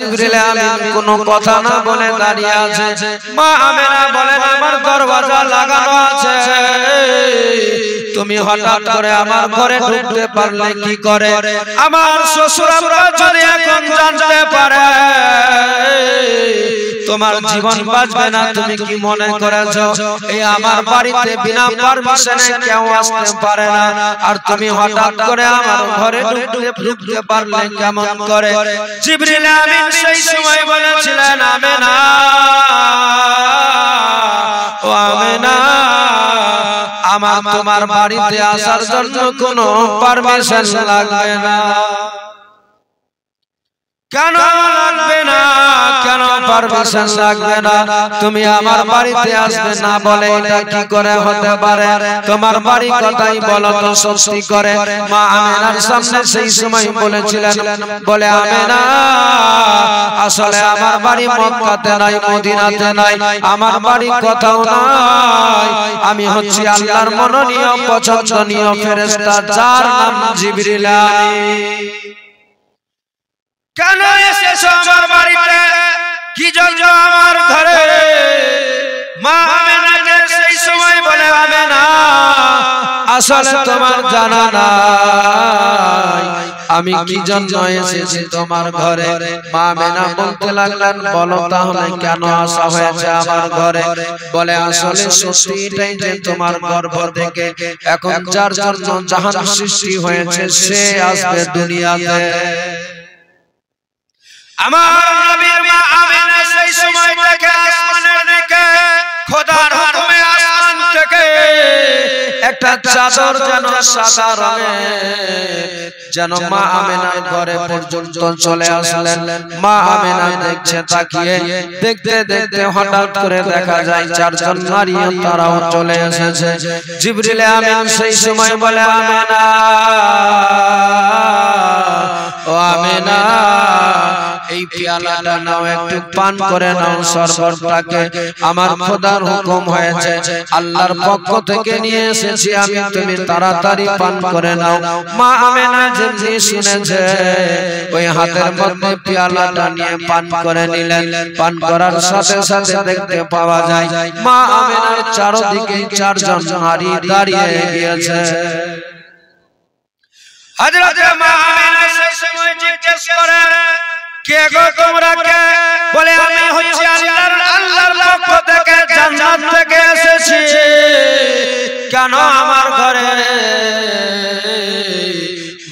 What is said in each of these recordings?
জিবরিল আমিন কোনো কথা না বলে দাঁড়িয়ে আছে। মা আমেনা বলেন আমার দরওয়াজা লাগানো আছে, তুমি হঠাৎ করে আমার ঘরে ঢুকতে পারলে কি করে? আমার শ্বশুর আব্বা যদি এখন জানতে পারে তোমার জীবন বাঁচবে না, তুমি কি মনে করেছো এই আমার বাড়িতে বিনা পারমিশনে কেউ আসতে পারে না, আর তুমি হঠাৎ করে আমার ঘরে ঢুকতে পারলে কেমন করে? জিবরিল আমিন সেই সময় বলেছিলেন আমেনা, ও আমেনা, আমার তোমার বাড়িতে আসার জন্য কোনো পারমিশন লাগবে না। কেন লাগবে না? কেন পারমিশন লাগবে না? তুমি আমার বাড়িতে আসবে না বলে এটা কি করে হতে পারে? তোমার বাড়ি কথাই বলো তো সত্যি করে। মা আমেনার সামনে সেই সময় বলেছিলেন, বলে আমেনা আসলে আমার বাড়ি মক্কাতে নাই, মদিনাতে নাই, আমার বাড়ি কোথাও নাই, আমি হচ্ছি আল্লাহর মনোনীয় পছন্দনীয় ফেরেশতা যার নাম জিবরিল আমিন। কেন এসেছো আমার বাড়িতে? কি জন্য আমার ঘরে? মা আমেনাকে সেই সময় বলে আমেনা আসলে তোমার জানা নাই আমি কি জন্য এসেছি তোমার ঘরে। মা আমেনা বলতে লাগলেন, বলো তাহলে কেন আসা হয়েছে আমার ঘরে? বলে আসলে সত্যি এটাই যে তোমার গর্ভ থেকে এখন যার জন্য জাহান সৃষ্টি হয়েছে সে আসবে দুনিয়াতে। আমার নবীর মা আমেনা সেই সময় থেকে আসমানের দিকে খোদার হুকুমে আসমান থেকে একটা চাদর যেন সাদা রঙের যেন মা আমেনার ঘরে পর্যন্ত চলে আসলেন। মা আমেনা দেখছে, তাকিয়ে দেখতে দেখতে হঠাৎ করে দেখা যায় চারজন নারী তারাও চলে এসেছে। জিবরিল আমিন সেই সময় বলে আমেনা, ও আমেনা এই পেয়ালাটা নাও, একটু পান করে নাও শরবতটাকে, আমার খোদার হুকুম হয়েছে, আল্লাহর পক্ষ থেকে নিয়ে এসেছি আমি, তুমি তাড়াতাড়ি পান করে নাও। মা আমেনা যেমনি শুনেছে ওই হাতের মধ্যে পেয়ালাটা নিয়ে পান করে নিলেন। পান করার সাথে সাথে দেখতে পাওয়া যায় মা আমেনার চারদিকে চারজন নারী দাঁড়িয়ে গিয়েছে। হযরত মা আমেনা সেই সময় জিজ্ঞেস করে, কে গো তোমরা কে? বলে আমি হচ্ছি আল্লাহর পক্ষ থেকে জান্নাত থেকে এসেছি, কেন আমার ঘরে?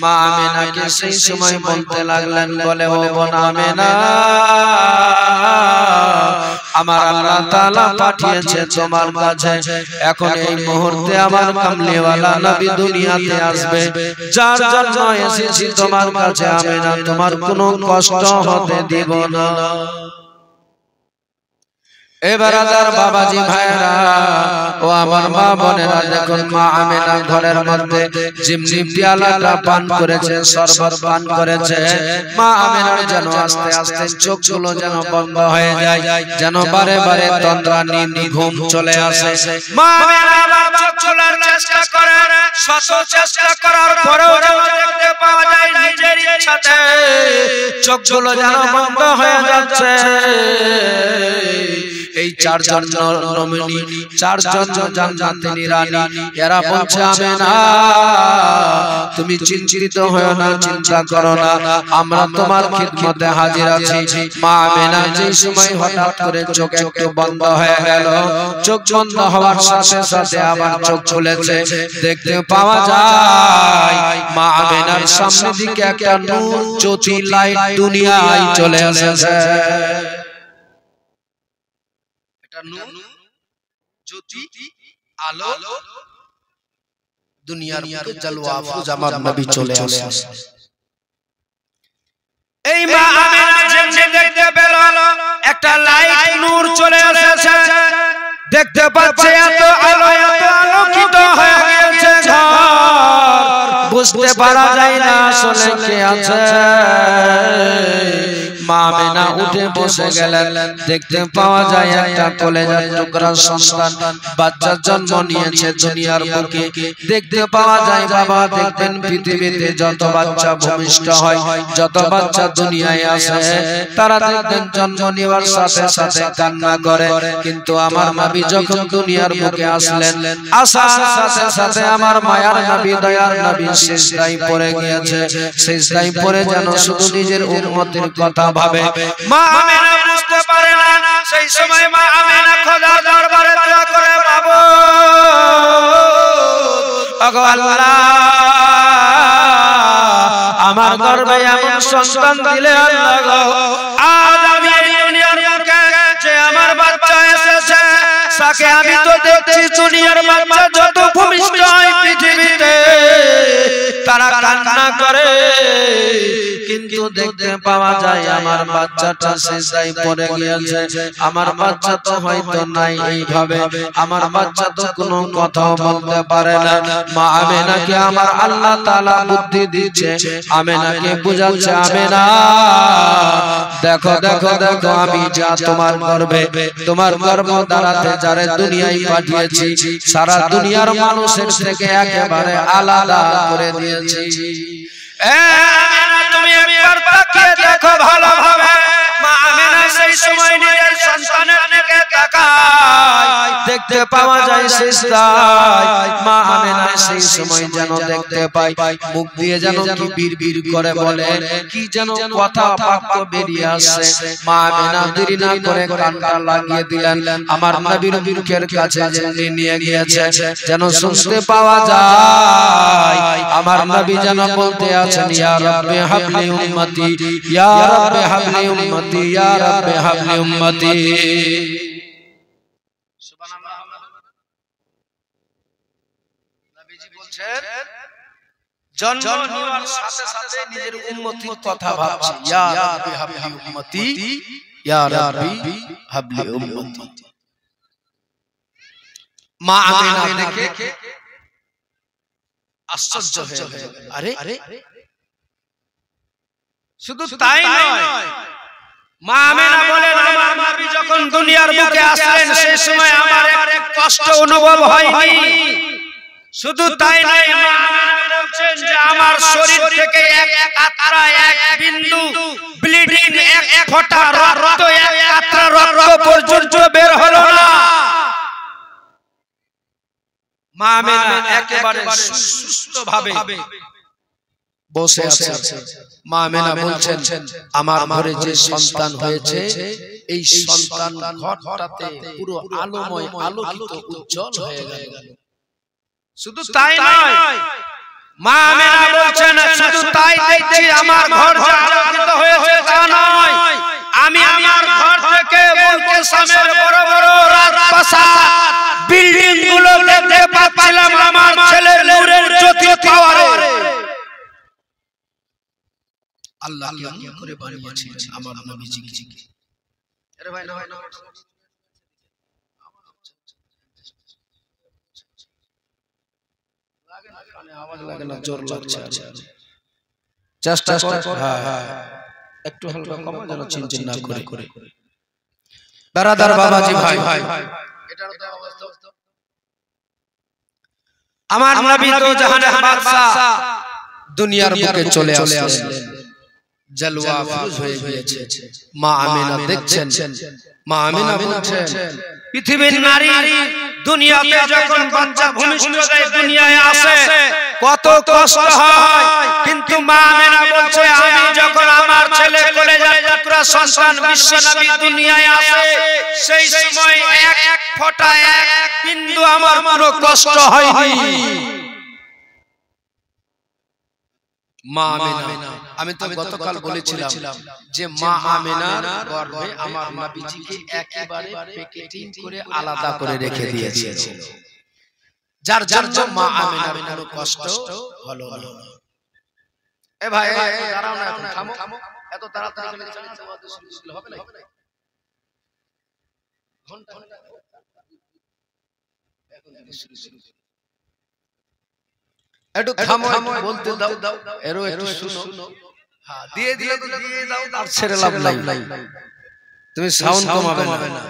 মা আমেনাকে সেই সময় বলতে লাগলেন, বলে ও বোন আমেনা আমার আল্লাহ তাআলা পাঠিয়েছে তোমার কাছে, এখন এই মুহূর্তে আমার কামলিওয়ালা নবী দুনিয়াতে আসবে, যার জন্য এসেছি তোমার কাছে আমেনা, তোমার কোনো কষ্ট হতে দিব না। এবার আদার বাবাজি ভাইরা ও আমার মা বোনেরা, দেখুন মা আমেনা ঘরের মধ্যে যেমনি পেয়ালাটা পান করেছে, শরবত পান করেছে, মা আমেনার যেন আস্তে আস্তে চোখগুলো যেন বন্ধ হয়ে যায়, যেন বারে বারে তন্দ্রা ঘুম চলে আসে। মা আমেনা আবার চোখ খোলার চেষ্টা করে, শত চেষ্টা করার পরেও যেন দেখতে পাওয়া যায় নিজের ইচ্ছাতে চোখগুলো যেন বন্ধ হয়ে যাচ্ছে। এই চারজন নমিনী, চারজন জান্নাতের রানী, এরা বলছে আমেনা তুমি চিন্তিত হয়ো না, চিন্তা করো না, আমরা তোমার খিদমতে হাজির আছি। মা আমেনা যেই সময় হঠাৎ করে চোখ একটু বন্ধ হয়ে গেল, চোখ বন্ধ হওয়ার সাথে সাথে আবার চোখ খুলেছে, দেখতে পাওয়া যায় মা আমেনার সামনে দিকে একটা নূর জ্যোতি লাইট দুনিয়ায় চলে এসেছে। আলো দুনিয়ার বুকে জালওয়া আফরোজ আমার নবী চলে আসে। এই মা আমেনা যেমনি দেখতে পেল একটা লাইট নূর চলে এসেছে, দেখতে পাচ্ছে এত আলো, এত আলোকিত হয়ে গিয়েছে ঘর, বুঝতে পারা যায় না আসলে কে আছে। মা আমেনা উঠে বসে গেলেন। দেখতে পাওয়া যায় একটা কলেজার টুকরা সন্তান বাচ্চা জন্ম নিয়েছে দুনিয়ার বুকে। দেখতে পাওয়া যায় বাবা, দেখবেন পৃথিবীতে যত বাচ্চা ভূমিষ্ঠ হয়, যত বাচ্চা দুনিয়ায় আসে, তারা দেখবেন জন্ম নেওয়ার সাথে সাথে কান্না করে। কিন্তু আমার নবী যখন দুনিয়ার বুকে আসলেন, আসার সাথে সাথে আমার মায়ার নবী, দয়ার নবী সিজদায় পড়ে গিয়েছে। সিজদায় পড়ে যেন শুধু নিজের উম্মতের কথা ভাবে। মা আমেনা বুঝতে পারে না। সেই সময় মা আমেনা খোদার দরবারে দোয়া করে, বাবা ওগো আল্লাহ, আমার গর্ভে এমন সন্তান দিলে আল্লাহ গো, আজ আমি এই দুনিয়ার বুকে যে আমার বাচ্চা এসেছে, তাকে আমি তো দেখছি দুনিয়ার বাচ্চা যত ভূমিষ্ঠ হয় পৃথিবীতে তারা কান্না করে, কিন্তু দেখতে পাওয়া যায় আমার বাচ্চাটা সিজদায় পড়ে গিয়েছে। আমার বাচ্চা তো হয়তো নাই এইভাবে, আমার বাচ্চা তো কোনো কথা বলতে পারে না। মা আমেনাকে আমার আল্লাহ তাআলা বুদ্ধি দিচ্ছে, আমেনাকে বুঝাচ্ছে, আমেনা দেখো দেখো দেখো, আমি যা তোমার গর্ভে, তোমার গর্ভ দ্বারাতে যারে দুনিয়ায় পাঠিয়েছি, সারা দুনিয়ার মানুষের থেকে একেবারে আলাদা করে দিয়েছি। তুমি একবার তাকিয়ে দেখো ভালোভাবে। মা আমেনা সেই সময় নিজের সন্তানের দিকে তাকায়, দেখতে পাওয়া যায় সিজদায় মা আমেনা সেই সময় যেন দেখতে পাই মুখ দিয়ে যেন কি বিড়বিড় করে বলে, কি যেন কথা বাক্য বেরিয়ে আসে। মা আমেনা দেরি না করে কানটা লাগিয়ে দিলেন, আমার নবীর মুখের কাছে যে নিয়ে গিয়েছে, যেন শুনতে পাওয়া যায় আমার নবী যেন বলতে আছেন, ইয়া রাব্বি হাবলি উম্মতি, ইয়া রাব্বি হাবলি উম্মতি, ইয়া রাব্বি হাবলি উম্মতি। সুবহানাল্লাহ। নবীজি বলছেন, জন্ম নেওয়ার সাথে সাথে নিজের উম্মতির কথা ভাবছি, ইয়া রাব্বি হাবলি উম্মতি, ইয়া রাব্বি হাবলি উম্মতি। মা আমেনা দেখে আশ্চর্য হয়ে গেল, আরে শুধু তাই নয়, মা আমেনা বলেন, আমার নবী যখন দুনিয়ার বুকে আসলেন সেই সময় আমার এক কষ্ট অনুভব হয়নি। শুধু তাই নয়, মা আমেনা বলছেন যে আমার শরীর থেকে এক কাতরা, এক বিন্দু ব্লিডিং, এক ফোঁটা রক্ত, এক কাতরা রক্ত পর্যন্ত বের হলো না। মা আমেনা একেবারে সুস্থভাবে বসে আছে। মা আমেনা বলছেন, আমার ঘরে যে সন্তান হয়েছে, এই সন্তান ঘরটাতে পুরো আলোময়, আলোকিত, উজ্জ্বল হয়ে গেল। শুধু তাই নয়, মা আমেনা বলছেন, শুধু তাই দেখছি আমার ঘর যে আলোকিত হয়েছে তা নয়, আমি আমার ঘর থেকে মুলতাসিমের বড় বড় রাজপ্রাসাদ, বিল্ডিং গুলো দেখতে পাচ্ছিলাম আমার ছেলের নূরের জ্যোতি পাওয়ারে। আল্লাহ কেমন করে বানিয়েছিলেন আমার নবীজিকে। আরে ভাই না হয় না, লাগে না কানে আওয়াজ লাগে না, জোর লাগছে। চেষ্টা কর, হ্যাঁ একটু হালকা কমা যেন চিনচিন না করে। দারাদার বাবাজি ভাই, এটার তো অবস্থা, আমার নবী তো জাহানের বাদশা দুনিয়ার বুকে চলে আসলেন, জলওয়া ফিরোজ হয়ে গিয়েছে। মা আমেনা দেখছেন, মা আমেনা বলছেন, পৃথিবীর নারী দুনিয়াতে যখন বাচ্চা ভূমিষ্ঠ হয়ে দুনিয়ায় আসে কত কষ্ট হয়, কিন্তু মা আমেনা বলছে, আমি যখন আমার ছেলে কলেজার টুকরা সন্তান বিশ্ব নবী দুনিয়ায় আসে, সেই সময় এক ফোঁটা, এক বিন্দু আমার কোনো কষ্ট হয়নি। মা আমেনা, আমি তো গতকাল বলেছিলাম যে মা আমেনার গর্ভে আমার নবীজিকে একেবারে প্যাকেটিং করে আলাদা করে রেখে দিয়েছিল, যার জন্য মা আমেনার কোনো কষ্ট হলো না। এ ভাই দাঁড়াও না, এখন থামো, এত তাড়াতাড়ি চলে যাচ্ছে হবে না, ঘন্টা এখন শুরু একটু থামো, বলতে দাও, এরও একটু শুনো। হ্যাঁ দিয়ে দিলে তো দিয়ে দাও, আর ছেড়ে লাভ নাই, তুমি সাউন্ড কমাবে না।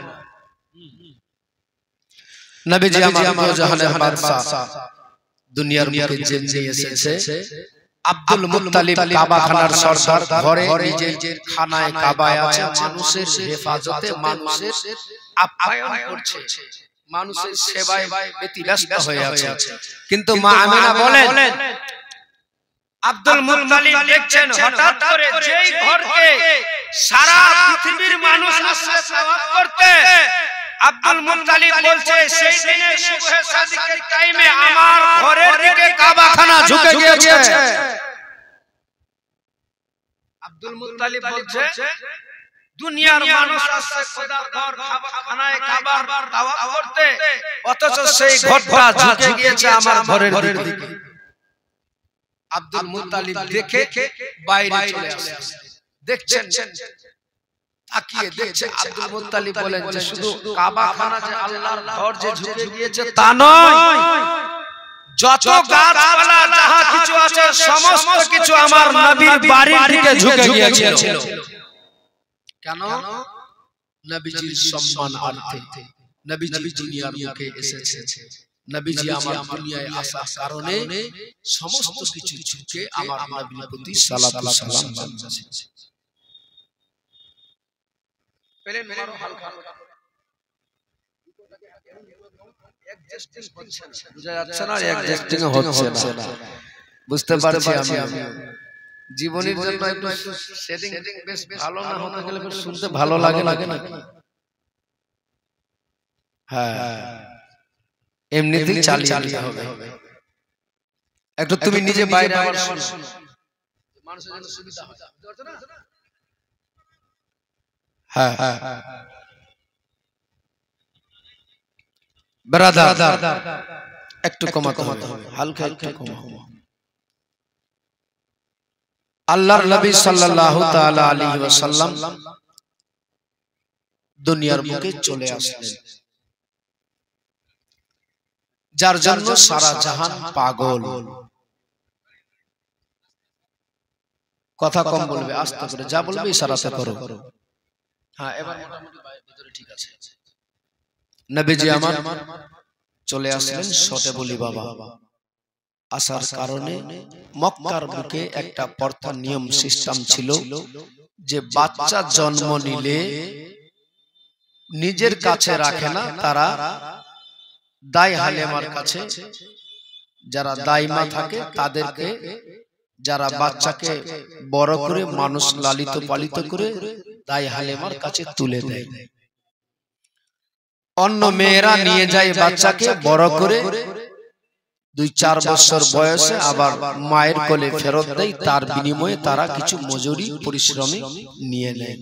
নবীজি আমার জাহানের বাদশা, দুনিয়ার মুখে জেল নিয়ে এসেছে। আব্দুল মুত্তালিব কাবা খানার সরদার, ঘরে নিজের খানায় কাবায় আছে, মানুষের হেফাজতে, মানুষের আপ্যায়ন করছে, মানুষের সেবায় ব্যতিব্যস্ত হয়ে আছে। কিন্তু মা আমিনা বলেন, আব্দুল মুত্তালিব দেখছেন হঠাৎ করে যেই ঘরকে সারা পৃথিবীর মানুষ আসে সাওয়াত করতে, আব্দুল মুত্তালিব বলছে সেই দিনে সুবহে সাদিকের টাইমে আমার ঘরের দিকে কাবাখানা ঝুঁকে গিয়েছে। আব্দুল মুত্তালিব বলছে দুনিয়ার মানুষ আসছে খোদার ঘর কাবাখানায় কাবার তাওয়াফ করতে, অথচ সেই ঘরটা ঝুঁকে গিয়েছে আমার ঘরের দিকে। আব্দুল মুত্তালিব দেখে বাইরে চলে আসে, দেখছেন তাকিয়ে দেখছে। আব্দুল মুত্তালিব বলেন যে শুধু কাবাখানা যে আল্লাহর ঘর যে ঝুঁকে গিয়েছে তা নয়, যত গাছপালা যাহা কিছু আছে সমস্ত কিছু আমার নবীর বাড়ির দিকে ঝুঁকে গিয়েছিল। কেন? নবীজির সম্মানার্থে, নবীজি দুনিয়ার মুখে এসেছে, নবীজি আমার দুনিয়ায় আসার কারণে সমস্ত কিছু ঝুঁকে আমার নবীর প্রতি সালাতু সালাম জানিয়েছে। পেলেন মারো হালকা, অ্যাডজাস্টিং হচ্ছে না, বুঝা যাচ্ছে না, অ্যাডজাস্টিং হচ্ছে না, বুঝতে পারছি আমি। জীবনের জন্য একটু সেটিং বেশ ভালো না হতে গেলে শুনতে ভালো লাগে না? হ্যাঁ, এমনিতেই চালিয়ে নিতে হবে। একটু তুমি নিজে বাইরে আবার শোনো, মানুষের জন্য সুবিধা হয়, বুঝতে পারছো না? হ্যাঁ ব্রাদার একটু কমাতে হবে, হালকা একটু কমাও। আল্লাহর নবী সাল্লাল্লাহু তাআলা আলাইহি ওয়াসাল্লাম দুনিয়ার বুকে চলে আসলেন, যার জন্য সারা জাহান পাগল। কথা কম বলবে, আস্তে করে, যা বলবে ইশারাতে করো। হ্যাঁ, এবার মোটামুটি ভিতরে ঠিক আছে। নবীজি আমার চলে আসলেন সতে বলি বাবা। আসার কারণে মক্কার বুকে একটা প্রথা নিয়ম সিস্টেম ছিল যে বাচ্চা জন্ম নিলে নিজের কাছে রাখে না, তারা দাই হালেমার কাছে, যারা দাইমা থাকে তাদেরকে, যারা বাচ্চাকে বড় করে মানুষ লালিত পালিত করে দাই হালেমার কাছে তুলে দেয়। অন্য মেয়েরা নিয়ে যায় বাচ্চাকে বড় করে, 2-4 বছর বয়সে আবার মায়ের কোলে ফেরত দেয়, তার বিনিময়ে তারা কিছু মজুরি পরিশ্রমে নিয়ে নেয়।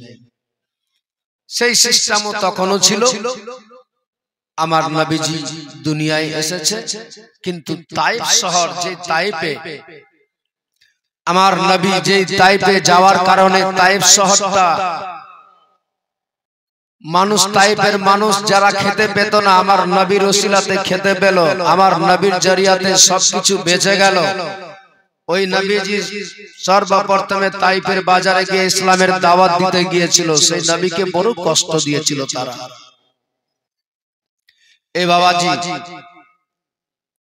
সেই সিস্টেমও তখনও ছিল। আমার নবীজি দুনিয়ায় এসেছে, কিন্তু তাইফ শহর, যে তাইফে আমার নবী যে তাইফে যাওয়ার কারণে তাইফ শহরটা মানুষ, তাইফের মানুষ যারা খেতে পেত না, আমার নবীর ওসিলাতে খেতে পেল, আমার নবীর জরিয়াতে সবকিছু বেঁচে গেল। ওই নবীজি সর্বপ্রথমে তাইফের বাজারে গিয়ে ইসলামের দাওয়াত দিতে গিয়েছিল, সেই নবীকে বড় কষ্ট দিয়েছিল তারা। এই বাবাজি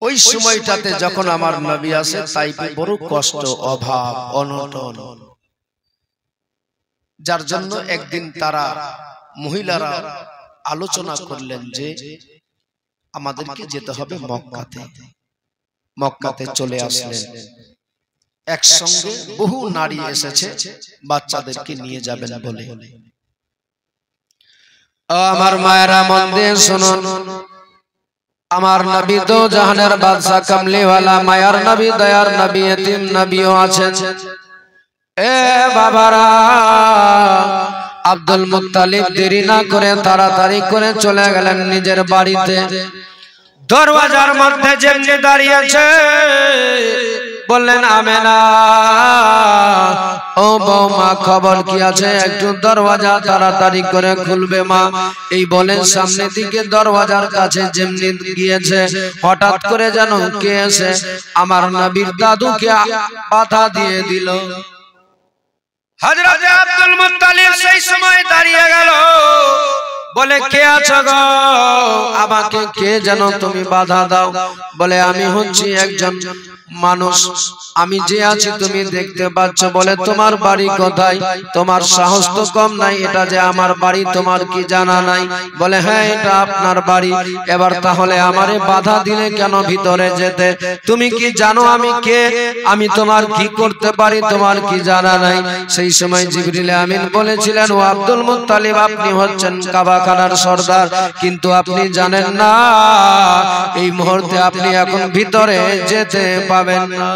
ওই সময়টাতে যখন আমার নবী আসে, তাইফে বড় কষ্ট, অভাব, অনটন, যার জন্য একদিন তারা মহিলারা আলোচনা করলেন যে আমাদেরকে যেতে হবে মক্কাতে। মক্কাতে চলে আসলেন, একসঙ্গে বহু নারী এসেছে বাচ্চাদেরকে নিয়ে যাবেন বলে। আমার মায়েরা মন দিয়ে শুনুন, আমার নবী তো জাহানের বাদশা, কামলিওয়ালা মায়ার নবী, দয়ার নবী, এতিম নবীও আছেন। এ বাবারা, আব্দুল মুত্তালিব দেরি না করে তাড়াতাড়ি করে চলে গেলেন নিজের বাড়িতে। দরওয়াজার মধ্যে যেমনি দাঁড়িয়েছে, বললেন আমেনা, ও বৌমা, খবর কি আছে? একটু দরওয়াজা তাড়াতাড়ি করে খুলবে মা। এই বলেন সামনের দিকে দরওয়াজার কাছে যেমনি গিয়েছে, হঠাৎ করে যেন কে এসে আমার নবীর দাদুকে বাধা দিয়ে দিল। হযরত আব্দুল মুত্তালিব সেই সময় দাঁড়িয়ে গেল, বলে কে আছো গো, আমাকে কে যেন তুমি বাধা দাও? বলে আমি হচ্ছি একজন মানুষ, আমি যে আছি তুমি দেখতে পাচ্ছ। বলে তোমার বাড়ি কোথায়? তোমার সাহস তো কম নাই, এটা যে আমার বাড়ি তোমার কি জানা নাই? বলে হ্যাঁ এটা আপনার বাড়ি। এবার তাহলে আমারে বাধা দিলে কেন ভিতরে যেতে? তুমি কি জানো আমি কে? আমি তোমার কি করতে পারি তোমার কি জানা নাই? সেই সময় জিবরিল আমিন বলেছিলেন, ও আব্দুল মুত্তালিব, আপনি হচ্ছেন কাবাখানার সর্দার, কিন্তু আপনি জানেন না এই মুহূর্তে আপনি এখন ভিতরে যেতে পাবেন না।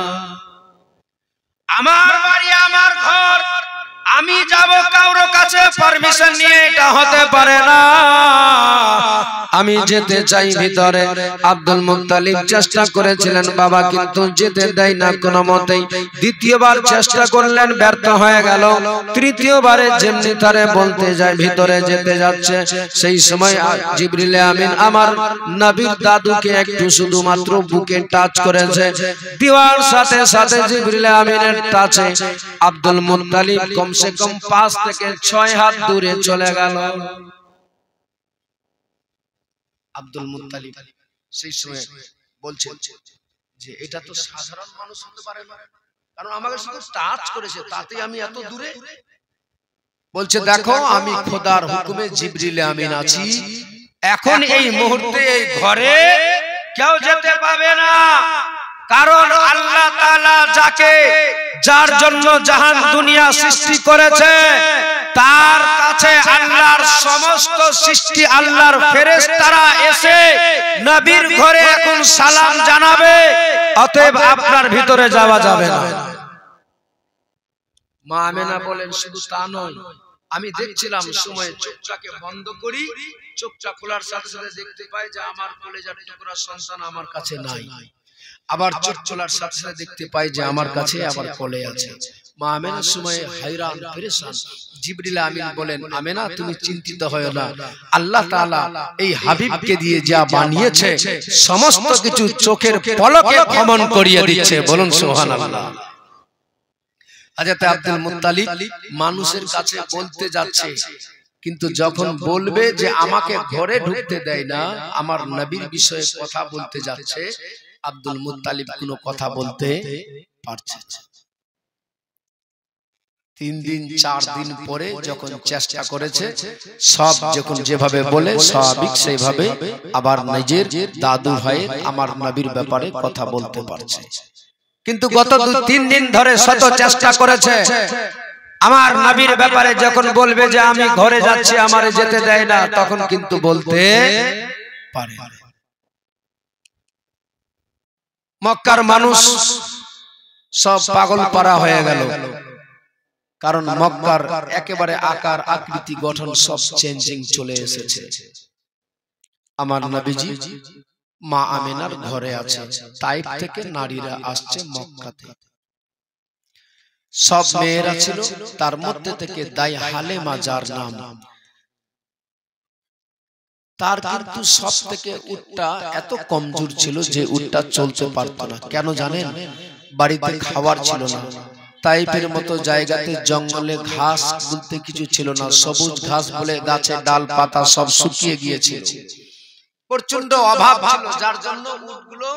আমার বাড়ি আমার ঘর, আমি যাব কারো কাছে পারমিশন নিয়ে, এটা হতে পারে না। আমি যেতে চাই ভিতরে। আব্দুল মুত্তালিব চেষ্টা করেছিলেন বাবা, কিন্তু যেতে দেয় না কোনো মতেই। দ্বিতীয়বার চেষ্টা করলেন, ব্যর্থ হয়ে গেল। তৃতীয়বারে যেমনি তারে বলতে যায় ভিতরে যেতে যাচ্ছে, সেই সময় জিবরিল আমিন আমার নবীর দাদুকে একটু শুধুমাত্র বুকে টাচ করেছে। দেওয়ার সাথে সাথে জিবরিল আমিনের টাচে আব্দুল মুত্তালিব কমসে কম 5 থেকে 6 হাত দূরে চলে গেল। আব্দুল মুত্তালিব সেই সময় বলছেন যে এটা তো সাধারণ মানুষ হতে পারে না, কারণ আমাকে শুধু টাচ করেছে, তাতে আমি এত দূরে। বলছে দেখো আমি খোদার হুকুমে জিবরিল আমিন আছি, এখন এই মুহূর্তে এই ঘরে কেউ যেতে পাবে না, কারণ আল্লাহ তাআলা যার জন্য জাহান দুনিয়া সৃষ্টি করেছে, তার কাছে আল্লাহর সমস্ত সৃষ্টি, আল্লাহর ফেরেশতারা এসে নবীর ঘরে এখন সালাম জানাবে, অতএব আপনার ভিতরে যাওয়া যাবে না। মা আমেনা বলেন শুধু তা নয়, আমি দেখছিলাম সময় চোখটাকে বন্ধ করি, চোখটা খোলার সাথে সাথে দেখতে পাই যে আমার কলেজার টুকরা সন্তান আমার কাছে নাই। আবার চোখ খোলার সাথে সাথে দেখতে পাই যে আমার কাছে আবার কোলে আছে। মা আমেনার সময় হায়রান পেরেশান। জিবরিল আমিন বলেন, আমেনা তুমি চিন্তিত হয়ো না, আল্লাহ তাআলা এই হাবিবকে দিয়ে যা বানিয়েছে সমস্ত কিছু চোখের পলকে ভ্রমণ করিয়ে দিচ্ছে। বলুন সুবহানাল্লাহ। হযরত আব্দুল মুত্তালিব মানুষের কাছে বলতে যাচ্ছে, কিন্তু যখন বলবে যে আমাকে ঘরে ঢুকতে দেয় না, আমার নবীর বিষয়ে কথা বলতে যাচ্ছে, আব্দুল মুত্তালিব কোনো কথা বলতে পারছে না। 3 দিন 4 দিন পরে যখন চেষ্টা করেছে, সব যখন যেভাবে বলে স্বাভাবিক সেইভাবে আবার নিজের দাদু ভাইয়ের আমার নবীর ব্যাপারে কথা বলতে পারছে। কিন্তু গত 2-3 দিন ধরে শত চেষ্টা করেছে, আমার নবীর ব্যাপারে যখন বলবে যে আমি ঘরে যাচ্ছি আমারে যেতে দেয় না, তখন কিন্তু বলতে পারে না। মক্কার মানুষ সব পাগল পারা হয়ে গেল, কারণ মক্কার একেবারে আকার আকৃতি গঠন সব চেঞ্জিং চলে এসেছে। আমার নবীজি মা আমেনার ঘরে আছে, তাইফ থেকে নারীরা আসছে মক্কাতে। সব মেয়েরা ছিল, তার মধ্যে থেকে দাই হালেমা যার নাম, তার কিন্তু সব থেকে উটটা এত কমজোর ছিল যে উটটা চলতে পারতো না। কেন জানেন? বাড়িতে খাবার ছিল না, তাইফের মতো জায়গাতে জঙ্গলে ঘাস বলতে কিছু ছিল না, সবুজ ঘাস বলে গাছের ডাল পাতা সব শুকিয়ে গিয়েছিল, প্রচন্ড অভাব ছিল, যার জন্য উটগুলো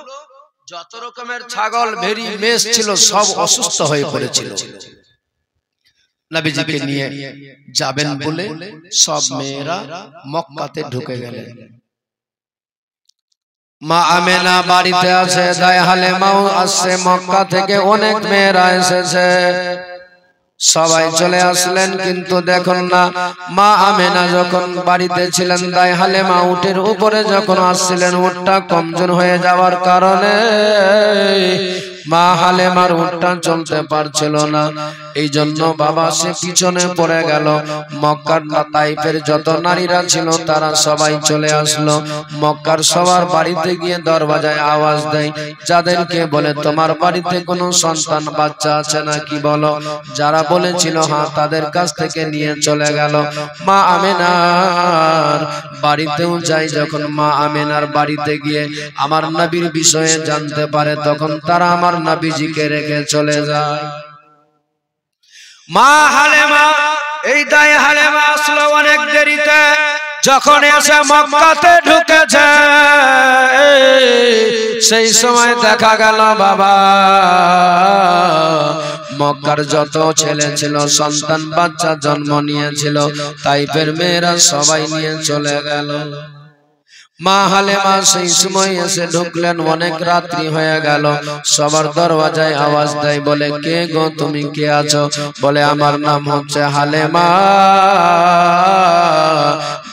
যত রকমের ছাগল ভেড়ি মেষ ছিল সব অসুস্থ হয়ে পড়েছিল। নবীজিকে নিয়ে যাবেন বলে সব মেয়েরা মক্কাতে ঢুকে গেলেন। মা আমেনা বাড়িতে আছে, দাই হালেমাও আসছে, মক্কা থেকে অনেক মেয়েরা এসেছে, সবাই চলে আসলেন। কিন্তু দেখুন না, মা আমেনা যখন বাড়িতে ছিলেন, দাই হালেমা উটের উপরে যখন আসছিলেন, উটটা কমজোর হয়ে যাওয়ার কারণে মা হালেমার উটটা চলতে পারছিল না। এই জন্য বাবা সে পিছনে পড়ে গেল। মক্কার তাইফের যত নারীরা ছিল তারা সবাই চলে আসলো। মক্কার সবার বাড়িতে গিয়ে দরজায় আওয়াজ দেয়, যাদেরকে বলে তোমার বাড়িতে কোনো সন্তান বাচ্চা আছে নাকি বলো। যারা বলেছিল হ্যাঁ, তাদের কাছ থেকে নিয়ে চলে গেল। মা আমেনার বাড়িতেও যাই, যখন মা আমেনার বাড়িতে গিয়ে আমার নবীর বিষয়ে জানতে পারে, তখন তারা আমার নবীজিকে রেখে চলে যায়। মা হালেমা, এই দায় হালেমা আসলো অনেক দেরিতে, যখন এসে মক্কাতে ঢুকেছে সেই সময় দেখা গেল বাবা মক্কার যত ছেলে ছিল সন্তান বাচ্চা জন্ম নিয়েছিল তাইফের মেয়েরা সবাই নিয়ে চলে গেল। মা হালেমা সেই সময় এসে ঢুকলেন, অনেক রাত্রি হয়ে গেল। সবার দরওয়াজায় আওয়াজ দেয়, বলে কে গো, তুমি কে আছো? বলে আমার নাম হচ্ছে হালেমা।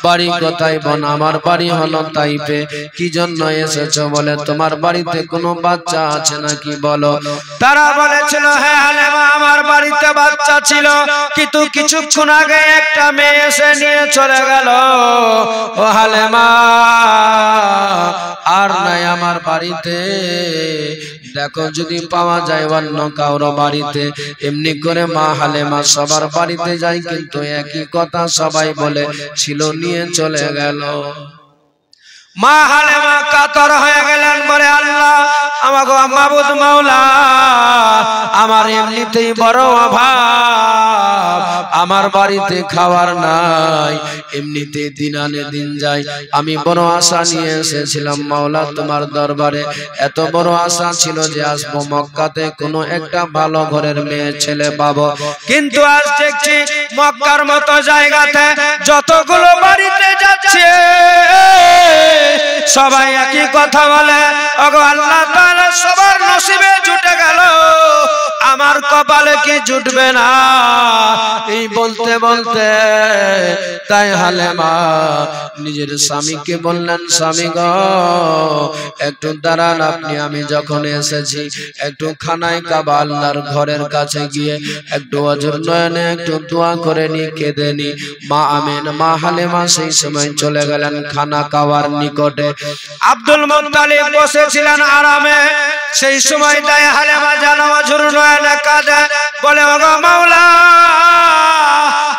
বাড়ি কোথায়? বোন আমার বাড়ি হলো তাইফে। কি জন্য এসেছো? বলে তোমার বাড়িতে কোনো বাচ্চা আছে নাকি বলো। তারা বলেছিল, হ্যাঁ হালেমা, আমার বাড়িতে বাচ্চা ছিল, কিন্তু কিছুক্ষণ আগে একটা মেয়ে এসে নিয়ে চলে গেল। ও হালেমা, আর নাই আমার বাড়িতে, দেখো যদি পাওয়া যায় অন্য কারো বাড়িতে। এমনি করে মা হালেমা সবার বাড়িতে যায়, কিন্তু একই কথা সবাই বলে ছিল, নিয়ে চলে গেল। মা হালেমা কাতর হয়ে গেলেন, বলে আল্লাহ আমাগো মাবুদ মাওলা, আমার এমনিতেই বড় অভাব, আমার বাড়িতে খাবার নাই, এমনিতে দিন আনে দিন যায়। আমি বড় আশা নিয়ে এসেছিলাম মাওলা তোমার দরবারে, এত বড় আশা ছিল যে আসবো মক্কাতে কোনো একটা ভালো ঘরের মেয়ে ছেলে পাবো, কিন্তু আজ দেখছি মক্কার মতো জায়গাতে যতগুলো বাড়িতে যাচ্ছে সবাই একই কথা বলে, ওগো আল্লাহ তাআলা সবার নসিবে জুটে গেল, আমার কপালে কি জুটবে না? এই বলতে বলতে তাই হালেমা নিজের স্বামীকে বললেন, স্বামী গো একটু দাঁড়ান আপনি, আমি যখন এসেছি একটু খানায় কাবা আল্লাহর ঘরের কাছে গিয়ে একটু অজর নয়নে একটু দোয়া করে নি, কেঁদে নি। মা হালেমা সেই সময় চলে গেলেন খানা কাবার নিকটে। আব্দুল মুত্তালিব বসেছিলেন আরামে, সেই সময় তাই হালেমা যেন অজর নয়নে কাঁদে, বলে ওগো মাওলা,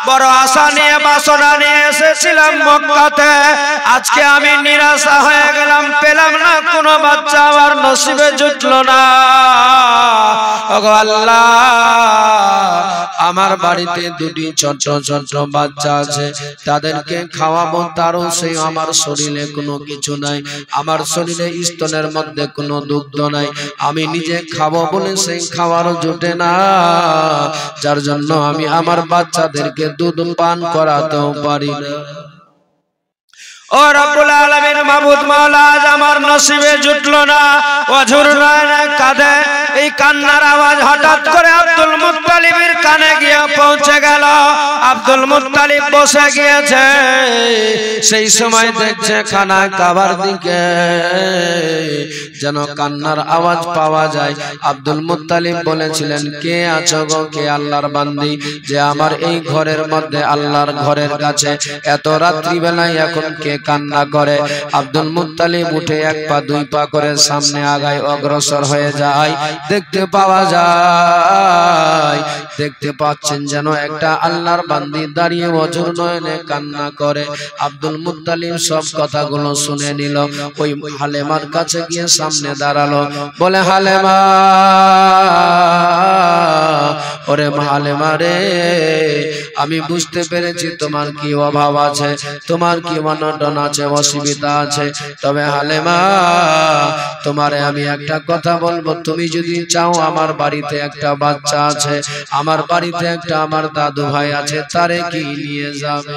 বড় আশা নিয়ে বাসনা নিয়ে এসেছিলাম মক্কাতে, আজকে আমি নিরাশা হয়ে গেলাম, পেলাম না কোনো বাচ্চা, আমার নসিবে জুটলো না। ওগো আল্লাহ, আমার বাড়িতে দুটি ছোট ছোট বাচ্চা আছে, তাদেরকে খাওয়াবো, তারও সেই আমার শরীরে কোনো কিছু নাই, আমার শরীরে স্তনের মধ্যে কোনো দুগ্ধ নাই, আমি নিজে খাবো বলে সেই খাওয়ারও জুটে না, যার জন্য আমি আমার বাচ্চাদেরকে দুধ পান করাতেও পারি না। ও রব্বুল আলামিন মাবুদ মাওলা, আজ আমার নসিবে জুটলো না, অঝর নয়নে কাঁদে। এই কান্নার আওয়াজ হঠাৎ করে আব্দুল মুত্তালিবের কানে গিয়ে পৌঁছে গেল। আব্দুল মুত্তালিব বসে গিয়েছে, সেই সময় দেখছে খানা কাবার দিকে যেন কান্নার আওয়াজ পাওয়া যায়। আব্দুল মুত্তালিব বলেছিলেন, কে আছো গো, কে আল্লাহর বান্দি যে আমার এই ঘরের মধ্যে, আল্লাহর ঘরের কাছে এত রাত্রি বেলায় এখন কে কান্না করে? আব্দুল মুত্তালিব উঠে এক পা দুই পা করে সামনে আগায়, অগ্রসর হয়ে যায়। দেখতে পাওয়া যায়, দেখতে পাচ্ছেন যেন একটা আল্লাহর বান্দি দাঁড়িয়ে অঝর নয়নে কান্না করে। আব্দুল মুত্তালিব সব কথাগুলো শুনে নিল, ওই হালেমার কাছে গিয়ে সামনে দাঁড়ালো, বলে হালেমা, ওরে হালেমা রে, আমি বুঝতে পেরেছি তোমার কি অভাব আছে, তোমার কি অনটন আছে, অসুবিধা আছে, তবে হালেমা তোমারে আমি একটা কথা বলবো, তুমি যদি চাও, আমার বাড়িতে একটা বাচ্চা আছে, আমার বাড়িতে একটা আমার দাদু ভাই আছে, তারে কি নিয়ে যাবে?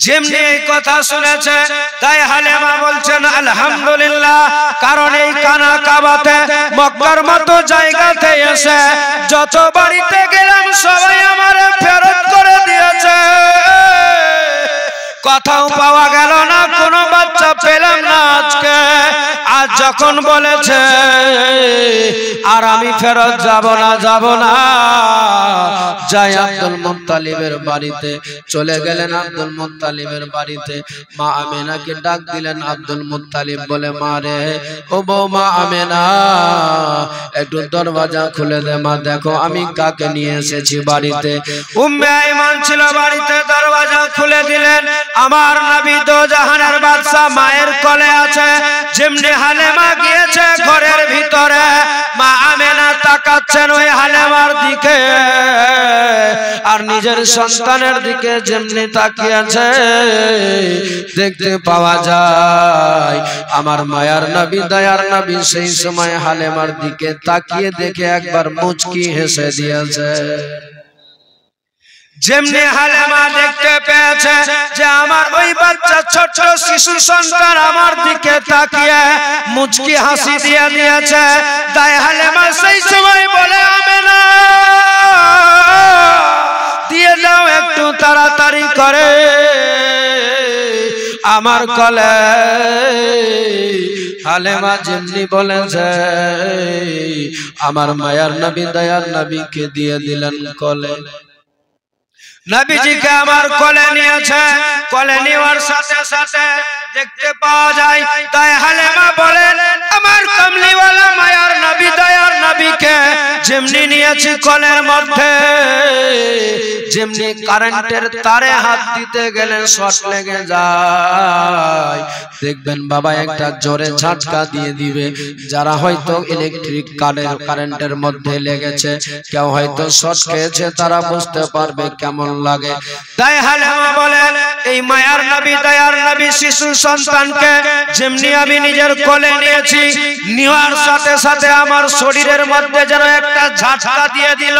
যেমনি এই কথা শুনেছে তাই হালেমা বলছেন আলহামদুলিল্লাহ, কারণ এই কানা কাবাতে মক্কার মতো জায়গাতে এসে যত বাড়িতে গেলাম সবাই আমারে ফেরত করে দিয়েছে, কোথাও পাওয়া গেল না, কোনো বাচ্চা পেলাম না। আজকে আজ যখন বলেছে আর আমি ফেরত যাব না, যাই আব্দুল মুত্তালিবের বাড়িতে চলে গেলেন। আব্দুল মুত্তালিবের বাড়িতে মা আমেনাকে ডাক দিলেন। আব্দুল মুত্তালিব বলে, মা রে, ও বউ মা আমেনা, একটু দরওয়াজা খুলে দে মা, দেখো আমি কাকে নিয়ে এসেছি বাড়িতে। উম্মে আইমান ছিল বাড়িতে, দরওয়াজা খুলে দিলেন। আমার নবী দো জাহানের বাদশা মায়ের কোলে আছে। যেমনি হালেমা গিয়েছে ঘরের ভিতরে, মা আমেনা তাকাচ্ছেন ওই হালেমার দিকে, আর নিজের সন্তানের দিকে যেমনি তাকিয়েছে দেখতে পাওয়া যায়। আমার মায়ার নবী দয়ার নবী সেই সময় হালেমার দিকে তাকিয়ে দেখে একবার মুচকি হেসে দিয়েছে। যেমনি হালেমা দেখতে পেয়েছে যে আমার ওই বাচ্চা ছোট শিশু সন্তান আমার দিকে তাকিয়ে মুচকি হাসি দিয়ে দিয়েছে, তাই হালেমা সেই সময় বলে, আমেনা দিয়ে দাও একটু তাড়াতাড়ি করে আমার কোলে। হালেমা যেমনি বলেছে আমার মায়ার নবী দয়ার নবীকে দিয়ে দিলেন কোলে। নবীজিকে আমার কোলে নিয়েছে। কোলে নেওয়ার সাথে সাথে দেখতে পাওয়া যায়, তাই হালেমা বলেন আমার কমলিওয়ালা মায়ার নবী দয়ার নবীকে যেমনি নিয়েছি কোলের মধ্যে, যেমনি কারেন্টের তারে হাত দিতে গেলে শর্ট লেগে যায়, দেখবেন বাবা একটা জোরে ঝাটকা দিয়ে দিবে। যারা হয়তো ইলেকট্রিক কারেন্টের মধ্যে লেগেছে, কেউ হয়তো শর্ট খেয়েছে, তারা বুঝতে পারবে কেমন লাগে। তাই হালেমা বলেন এই মায়ার নবী দয়ার নবী শিশু সন্তানকে যেমনি আমি নিজের কোলে নিয়েছি, নেওয়ার সাথে সাথে আমার শরীরের মধ্যে যেন একটা ঝাটকা দিয়ে দিল।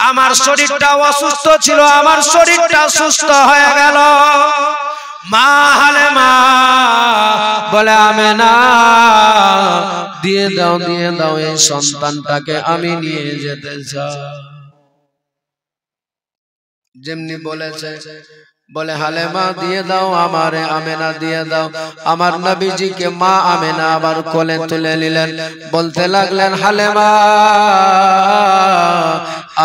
আমার শরীরটা অসুস্থ ছিল, আমার শরীরটা সুস্থ হয়ে গেল। মা হালেমা বলে আমেনা দিয়ে দাও এই সন্তানটাকে আমি নিয়ে যেতে চাই। যেমনি বলেছে বলে হালেমা দিয়ে দাও আমারে, আমেনা দিয়ে দাও। আমার নবীজিকে মা আমেনা আবার কোলে তুলে নিলেন। বলতে লাগলেন হালেমা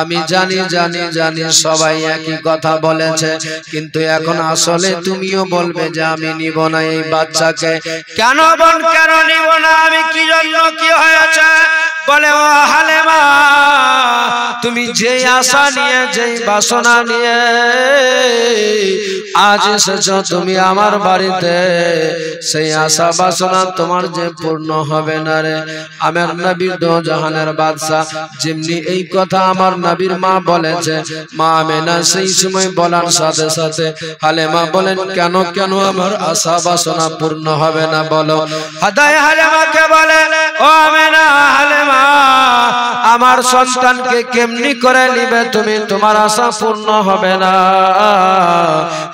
আমি জানি জানি জানি সবাই একই কথা বলেছে, কিন্তু এখন আসলে তুমিও বলবে যে আমি নিব না এই বাচ্চাকে। কেন বোন কেন নিব না, আমি কি জন্য, কি হয়েছে? বলে ও হালেমা তুমি যেই আশা নিয়ে যেই বাসনা নিয়ে আজ এসেছো তুমি আমার বাড়িতে, সেই আশা বাসনা তোমার যে পূর্ণ হবে না রে। আমার নবী দো জাহানের বাদশা যেমনি এই কথা আমার নবীর মা বলেছে, মা আমেনা সেই সময় বলার সাথে সাথে হালেমা বলেন কেন কেন আমার আশা বাসনা পূর্ণ হবে না বলো। হাদায় হালেমাকে বলে ও আমেনা, হালেমা আমার সন্তানকে কেমনি করে নিবে তুমি, তোমার আশা পূর্ণ হবে না,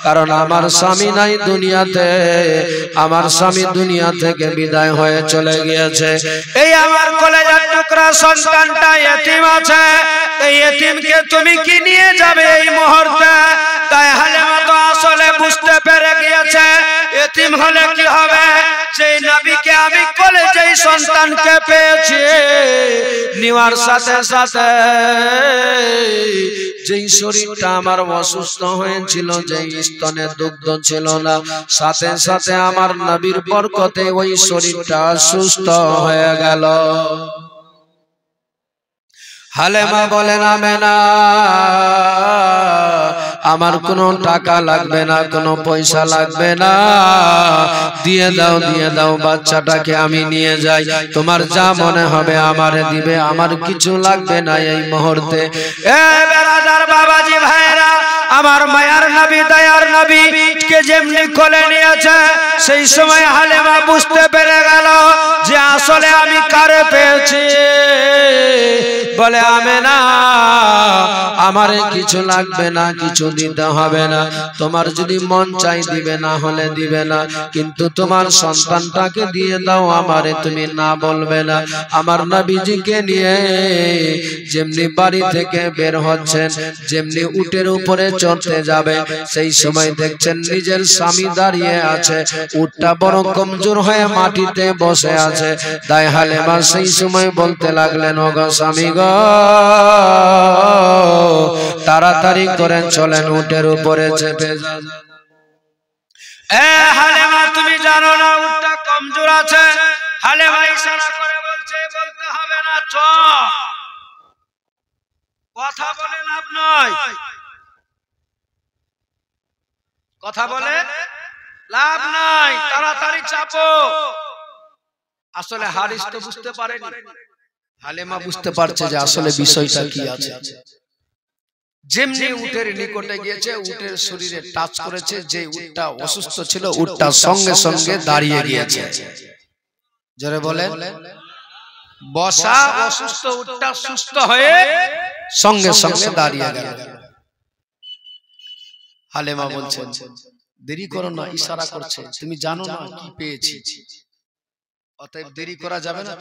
কারণ আমার স্বামী নাই দুনিয়াতে, আমার স্বামী দুনিয়া থেকে বিদায় হয়ে চলে গিয়েছে। এই আমার কলেজার টুকরা সন্তানটা এতিম আছে, এই এতিমকে তুমি কি নিয়ে যাবে এই মুহূর্তে? তাই হালেমা তো আসলে বুঝতে পেরে গিয়েছে এতিম হলে কি হবে। যেই নবীকে আমি কোলে যেই সন্তানকে পেয়েছি, নেওয়ার সাথে সাথে যেই শরীরটা আমার অসুস্থ হয়েছিল, যেই স্তনে দুগ্ধ ছিল না, সাথে সাথে আমার নবীর বরকতে ওই শরীরটা সুস্থ হয়ে গেল। হালেমা বলেন আমেনা আমার কোনো টাকা লাগবে না, কোনো পয়সা লাগবে না, দিয়ে দাও বাচ্চাটাকে আমি নিয়ে যাই, তোমার যা মনে হবে আমারে দিবে, আমার কিছু লাগবে না এই মুহূর্তে। এ বেরাদার বাবাজি ভাইরা, আমার মায়ার নবী দয়ার নবী কে যেমনি কোলে নিয়েছে, সেই সময় হালেমা বুঝতে পেরে গেল যে আসলে আমি কারে পেয়েছি। বলে আমেনা আমারে কিছু লাগবে না, কিছু দিতে হবে না, তোমার যদি মন চাই দিবে, না হলে দিবে না, কিন্তু তোমার সন্তানটাকে দিয়ে দাও আমারে, তুমি না বলবে না। আমার নবীজিকে নিয়ে যেমনি বাড়ি থেকে বের হচ্ছেন, যেমনি উটের উপরে চড়তে যাবে, সেই সময় দেখছেন নিজের স্বামী দাঁড়িয়ে আছে, উটটা বড় কমজোর হয়ে মাটিতে বসে আছে। তাই হালেমা সেই সময় বলতে লাগলেন ও গো স্বামী গো, তাড়াতাড়ি করে চলেন, উটের উপরে চেপে যান। এ হালেমা তুমি জানো না উটটা কমজোর আছে? হালেমা ইশারা করে বলছে বলতে হবে না, চল, কথা বলে লাভ নয়। কথা বলে লাভ নাই, তাড়াতাড়ি চাপো। আসলে হারিস তো বুঝতে পারেনি, হালেমা বুঝতে পারছে যে আসলে বিষয়টা কি আছে। যেমনি উটের নিকটে গিয়েছে, উটের শরীরে টাচ করেছে, যে উটটা অসুস্থ ছিল উটটা সঙ্গে সঙ্গে দাঁড়িয়ে গিয়েছে। জোরে বলেন, বসা অসুস্থ উটটা সুস্থ হয়ে সঙ্গে সঙ্গে দাঁড়িয়ে গেল। হালেমা বলছেন দেরি করো না, ইশারা করছে, তুমি জানো না কি পেয়েছি, অতএব দেরি করা যাবে না।